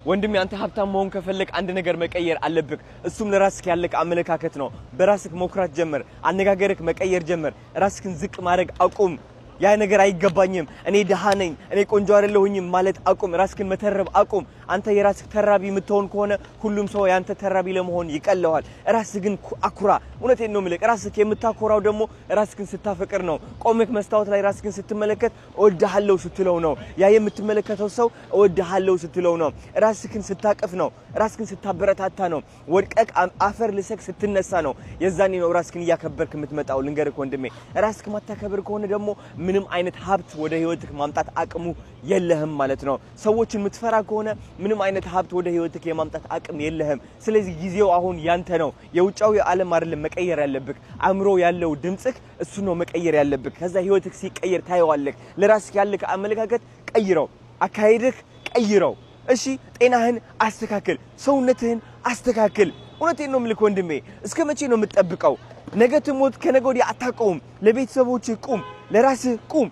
ወንድም ያንተ ሀብታም መሆን ከፈለክ አንድ ነገር መቀየር አለብክ እሱም ለራስክ ያለክ አመለካከት ነው በራስክ ሞክራት ጀመር አነጋገርክ መቀየር ጀመር ራስክን ዝቅ ማድረግ አቁም ያ ነገር አይገባኝም እኔ ደሃ ነኝ እኔ ቆንጆ አይደለሁኝም ማለት አቁም ራስክን መተረብ አቁም አንተ የራስክ ተራቢ የምትሆን ከሆነ ሁሉም ሰው ያንተ ተራቢ ለመሆን ይቀለዋል ራስክን አኩራ እውነቴን ነው ማለት ራስክ የምታኮራው ደግሞ ራስክን ስታፈቅር ነው ቆመክ መስታወት ላይ ራስክን ስትመለከት እወድሃለሁ ስትለው ነው ያ የምትመለከተው ሰው እወድሃለሁ ስትለው ነው ራስክን ስታቀፍ ነው ራስክን ስታበረታታ ነው ወድቀክ አፈር ልሰክ ስትነሳ ነው የዛኔ ነው ራስክን ያከበርክ የምትመጣው ልንገርክ ወንድሜ ራስክ ማታከብር ከሆነ ደግሞ ምንም አይነት ሀብት ወደ ህይወትክ ማምጣት አቅሙ የለህም ማለት ነው ሰዎችን የምትፈራ ከሆነ ምንም አይነት ሀብት ወደ ህይወትክ የማምጣት አቅም የለህም ስለዚህ ጊዜው አሁን ያንተ ነው የውጫው ዓለም አይደለም መቀየር ያለብክ አእምሮ ያለው ድምጽክ እሱ ነው መቀየር ያለብክ ከዛ ህይወትክ ሲቀየር ታየዋለክ ለራስክ ያለክ አመለካከት ቀይረው አካሄድክ ቀይረው እሺ ጤናህን አስተካክል ሰውነትህን አስተካክል እውነቴን ነው ምልክ ወንድሜ እስከ መቼ ነው የምትጠብቀው ነገ ትሞት ከነገ ወዲያ አታውቀውም ለቤተሰቦችህ ቁም ለራስህ ቁም